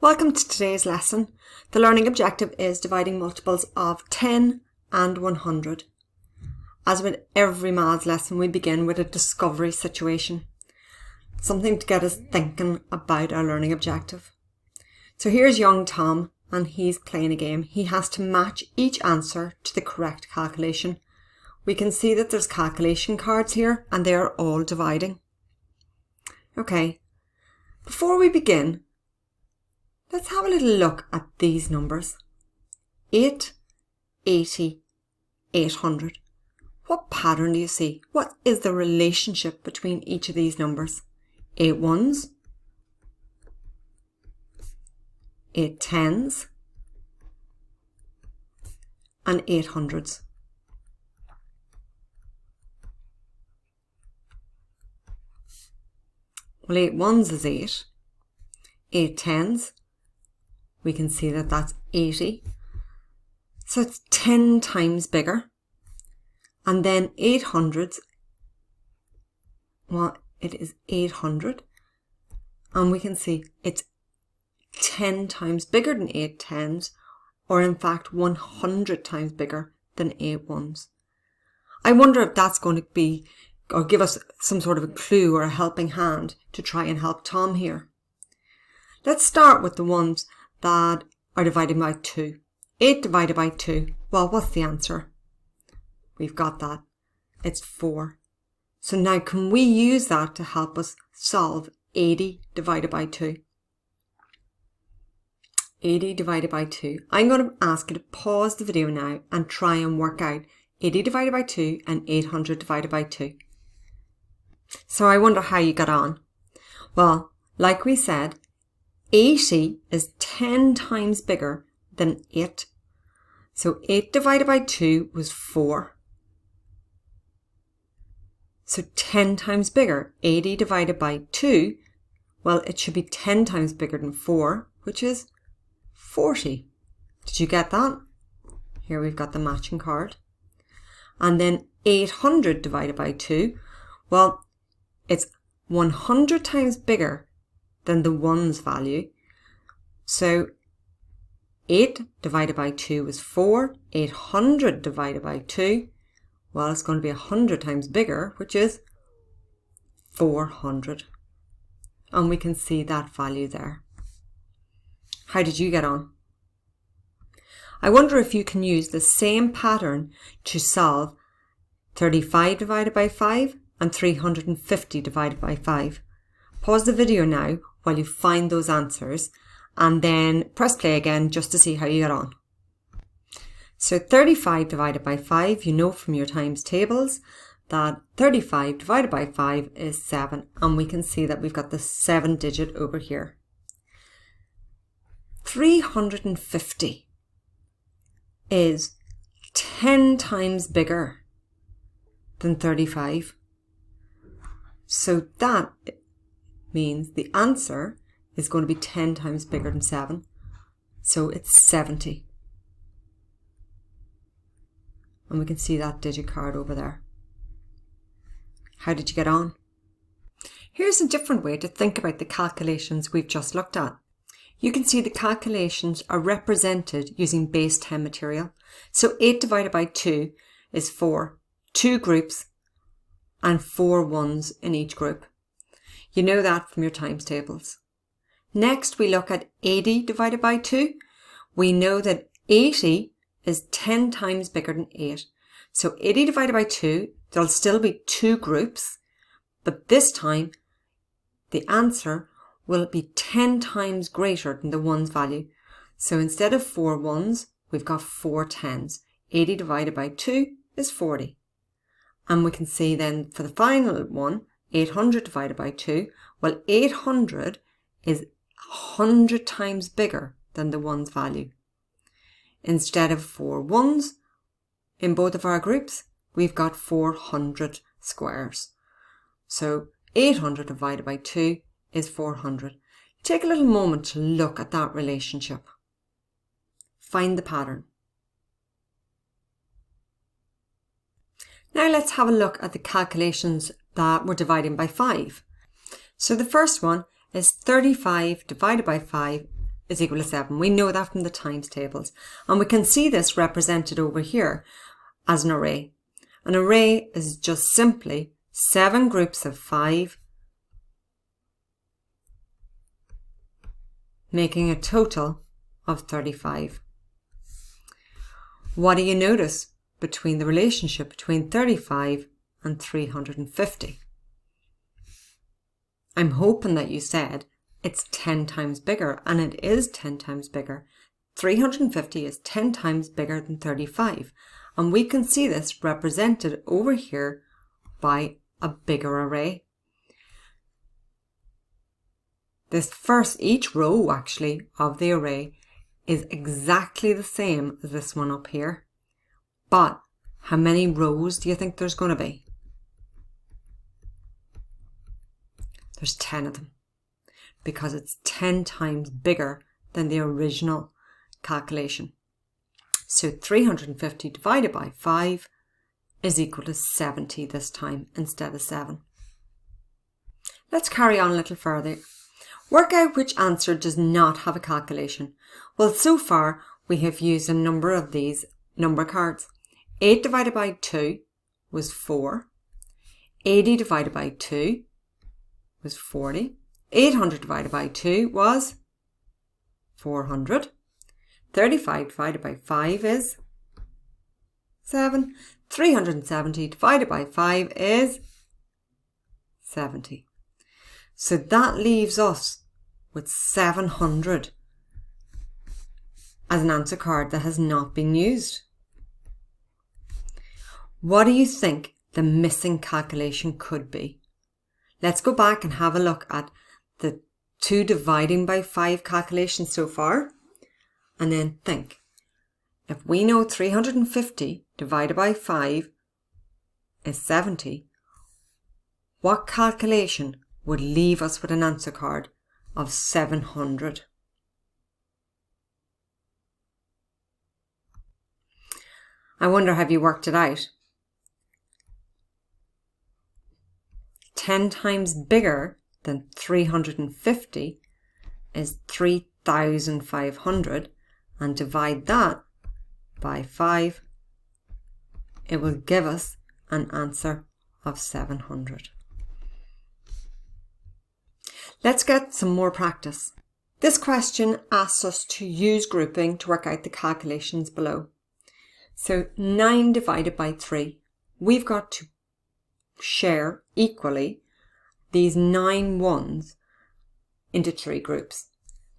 Welcome to today's lesson. The learning objective is dividing multiples of 10 and 100. As with every maths lesson, we begin with a discovery situation. Something to get us thinking about our learning objective. So here's young Tom and he's playing a game. He has to match each answer to the correct calculation. We can see that there's calculation cards here and they are all dividing. Okay, before we begin, let's have a little look at these numbers. 8, 80, 800. What pattern do you see? What is the relationship between each of these numbers? 8 ones, 8 tens, and 8 hundreds. Well, 8 ones is 8. 8 tens, we can see that that's 80. So it's 10 times bigger. And then 8 hundreds, well, it is 800. And we can see it's 10 times bigger than 8 tens, or in fact 100 times bigger than 8 ones. I wonder if that's going to be, or give us some sort of a clue or a helping hand to try and help Tom here. Let's start with the ones that are divided by 2. 8 divided by 2. Well, what's the answer? We've got that. It's 4. So now can we use that to help us solve 80 divided by 2? 80 divided by 2. I'm going to ask you to pause the video now and try and work out 80 divided by 2 and 800 divided by 2. So I wonder how you got on. Well, like we said, 80 is 10 times bigger than 8. So 8 divided by 2 was 4. So 10 times bigger. 80 divided by 2, well, it should be 10 times bigger than 4, which is 40. Did you get that? Here we've got the matching card. And then 800 divided by 2, well, it's 100 times bigger than the ones value. So 8 divided by 2 is 4. 800 divided by 2, well, it's going to be 100 times bigger, which is 400. And we can see that value there. How did you get on? I wonder if you can use the same pattern to solve 35 divided by 5 and 350 divided by 5. Pause the video now while you find those answers and then press play again just to see how you get on. So 35 divided by 5, you know from your times tables that 35 divided by 5 is 7, and we can see that we've got the 7 digit over here. 350 is 10 times bigger than 35. So that means the answer is going to be 10 times bigger than 7. So it's 70. And we can see that digit card over there. How did you get on? Here's a different way to think about the calculations we've just looked at. You can see the calculations are represented using base 10 material. So 8 divided by 2 is 4. 2 groups and 4 ones in each group. You know that from your times tables. Next, we look at 80 divided by 2. We know that 80 is 10 times bigger than 8. So 80 divided by 2, there'll still be 2 groups, but this time the answer will be 10 times greater than the ones value. So instead of 4 ones, we've got 4 tens. 80 divided by 2 is 40. And we can see then for the final one, 800 divided by 2, well, 800 is 100 times bigger than the ones value. Instead of 4 ones in both of our groups, we've got 400 squares. So 800 divided by 2 is 400. Take a little moment to look at that relationship. Find the pattern. Now let's have a look at the calculations that we're dividing by 5. So the first one is 35 divided by 5 is equal to 7. We know that from the times tables. And we can see this represented over here as an array. An array is just simply 7 groups of 5, making a total of 35. What do you notice between the relationship between 35 and 350? I'm hoping that you said it's 10 times bigger, and it is 10 times bigger. 350 is 10 times bigger than 35, and we can see this represented over here by a bigger array. Each row actually of the array is exactly the same as this one up here. But how many rows do you think there's going to be? There's 10 of them, because it's 10 times bigger than the original calculation. So 350 divided by 5 is equal to 70 this time instead of 7. Let's carry on a little further. Work out which answer does not have a calculation. Well, so far we have used a number of these number cards. 8 divided by 2 was 4. 80 divided by 2 was 40. 800 divided by 2 was 400. 35 divided by 5 is 7. 370 divided by 5 is 70. So that leaves us with 700 as an answer card that has not been used. What do you think the missing calculation could be? Let's go back and have a look at the 2 dividing by 5 calculations so far, and then think. If we know 350 divided by 5 is 70, what calculation would leave us with an answer card of 700? I wonder, have you worked it out? 10 times bigger than 350 is 3,500, and divide that by 5, it will give us an answer of 700. Let's get some more practice. This question asks us to use grouping to work out the calculations below. So 9 divided by 3, we've got to share equally these 9 ones into 3 groups.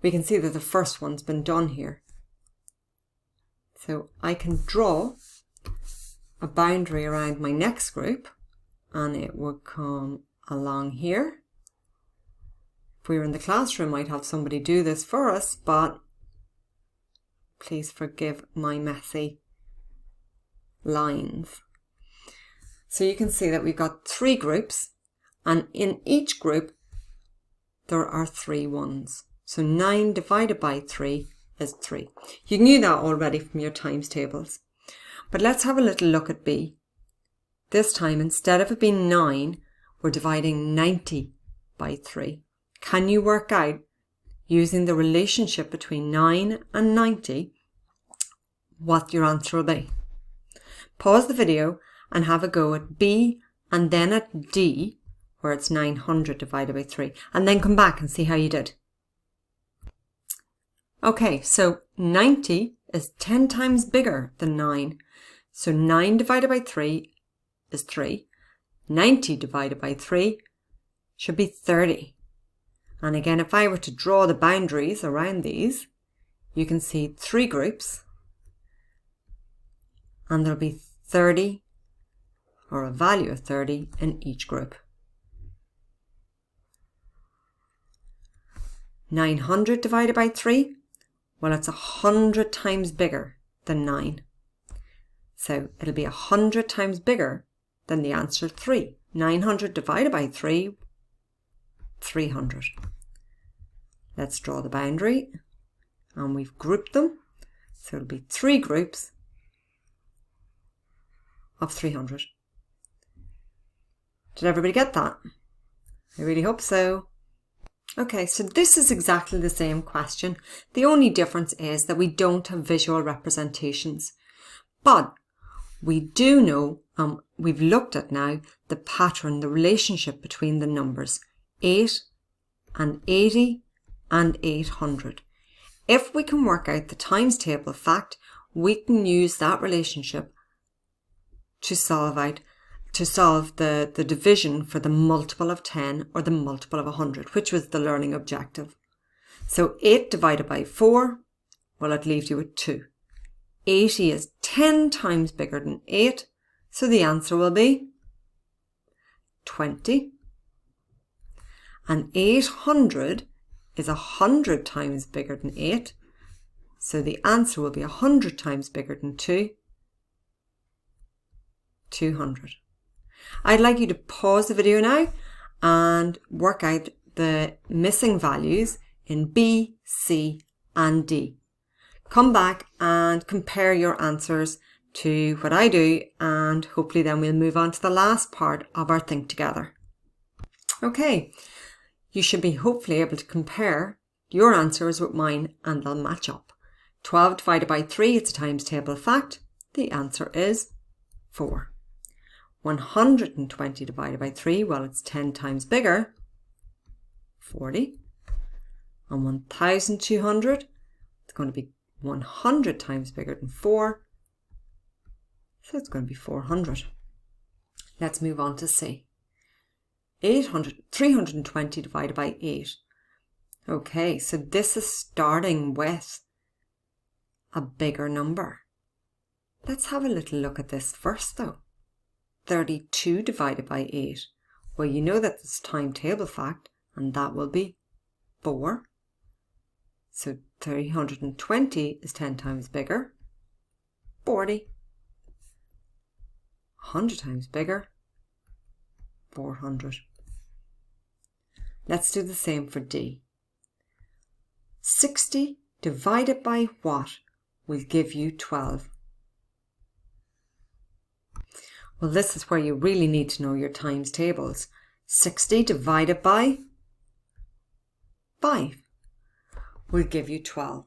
We can see that the first one's been done here. So I can draw a boundary around my next group, and it would come along here. If we were in the classroom, I'd have somebody do this for us, but please forgive my messy lines. So you can see that we've got 3 groups, and in each group there are 3 ones. So 9 divided by 3 is 3. You knew that already from your times tables. But let's have a little look at B. This time, instead of it being 9, we're dividing 90 by 3. Can you work out, using the relationship between 9 and 90, what your answer will be? Pause the video and have a go at B and then at D, where it's 900 divided by 3, and then come back and see how you did. Okay, so 90 is 10 times bigger than 9. So 9 divided by 3 is 3. 90 divided by 3 should be 30. And again, if I were to draw the boundaries around these, you can see 3 groups, and there'll be 30, or a value of 30 in each group. 900 divided by 3, well, it's 100 times bigger than 9. So it'll be 100 times bigger than the answer 3. 900 divided by 3, 300. Let's draw the boundary, and we've grouped them. So it'll be 3 groups of 300. Did everybody get that? I really hope so. Okay, so this is exactly the same question. The only difference is that we don't have visual representations. But we do know, we've looked at now, the pattern, the relationship between the numbers 8 and 80 and 800. If we can work out the times table fact, we can use that relationship to solve the division for the multiple of 10 or the multiple of 100, which was the learning objective. So 8 divided by 4, well, it leaves you with 2. 80 is 10 times bigger than 8, so the answer will be 20. And 800 is 100 times bigger than 8, so the answer will be 100 times bigger than 2, 200. I'd like you to pause the video now and work out the missing values in B, C and D. Come back and compare your answers to what I do, and hopefully then we'll move on to the last part of our Think Together. Okay, you should be hopefully able to compare your answers with mine and they'll match up. 12 divided by 3, it's a times table fact. The answer is 4. 120 divided by 3, well, it's 10 times bigger, 40. And 1,200, it's going to be 100 times bigger than 4, so it's going to be 400. Let's move on to C. 320 divided by 8. Okay, so this is starting with a bigger number. Let's have a little look at this first though. 32 divided by 8. Well, you know that it's timetable fact, and that will be 4. So 320 is 10 times bigger, 40. 100 times bigger, 400. Let's do the same for D. 60 divided by what will give you 12? Well, this is where you really need to know your times tables. 60 divided by 5 will give you 12.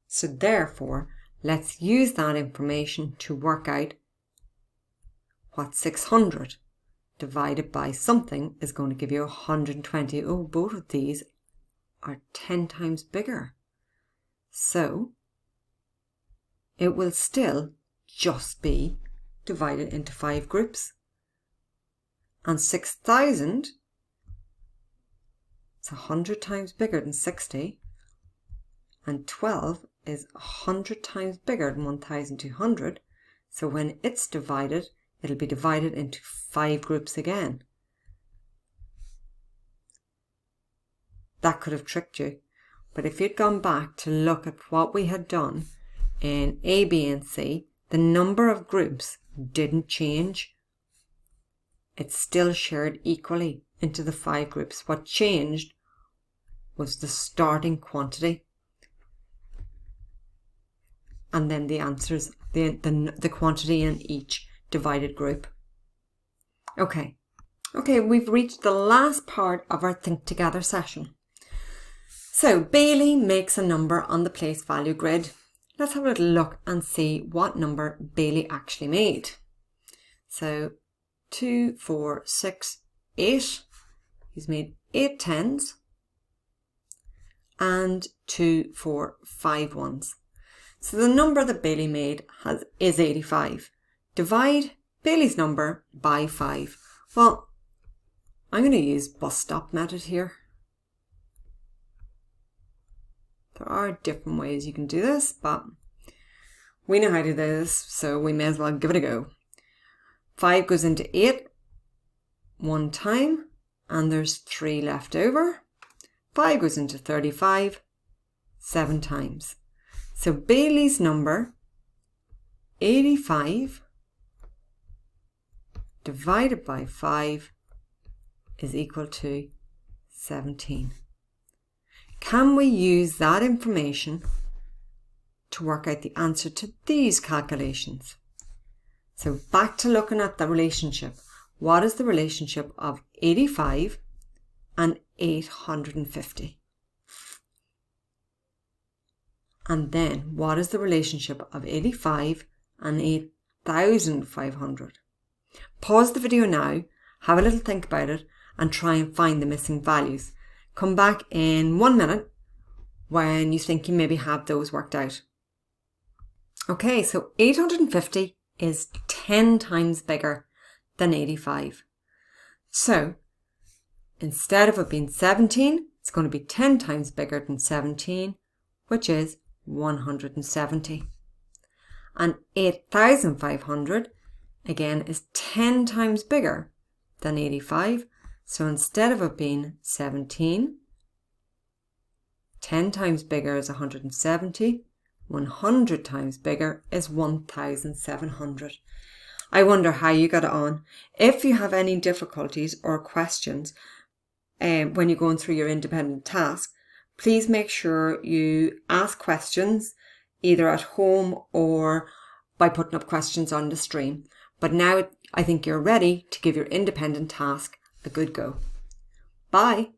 So therefore, let's use that information to work out what 600 divided by something is going to give you 120. Oh, both of these are 10 times bigger. So it will still just be divided into 5 groups. And 6,000, it's 100 times bigger than 60. And 12 is 100 times bigger than 1,200. So when it's divided, it'll be divided into 5 groups again. That could have tricked you. But if you'd gone back to look at what we had done in A, B and C, the number of groups didn't change. It's still shared equally into the 5 groups. What changed was the starting quantity. And then the answers, the quantity in each divided group. Okay, we've reached the last part of our Think Together session. So Bailey makes a number on the place value grid. Let's have a little look and see what number Bailey actually made. So 2, 4, 6, 8. He's made 8 tens and 2, 4, 5 ones. So the number that Bailey made is 85. Divide Bailey's number by 5. Well, I'm going to use bus stop method here. There are different ways you can do this, but we know how to do this, so we may as well give it a go. 5 goes into 8 one time, and there's 3 left over. 5 goes into 35 7 times. So Bailey's number, 85, divided by 5 is equal to 17. Can we use that information to work out the answer to these calculations? So back to looking at the relationship. What is the relationship of 85 and 850. And then what is the relationship of 85 and 8,500? Pause the video now, have a little think about it, and try and find the missing values. Come back in 1 minute when you think you maybe have those worked out. Okay, so 850 is 10 times bigger than 85. So instead of it being 17, it's going to be 10 times bigger than 17, which is 170. And 8,500, again, is 10 times bigger than 85. So instead of it being 17, 10 times bigger is 170. 100 times bigger is 1,700. I wonder how you got it on. If you have any difficulties or questions when you're going through your independent task, please make sure you ask questions either at home or by putting up questions on the stream. But now I think you're ready to give your independent task a good go. Bye.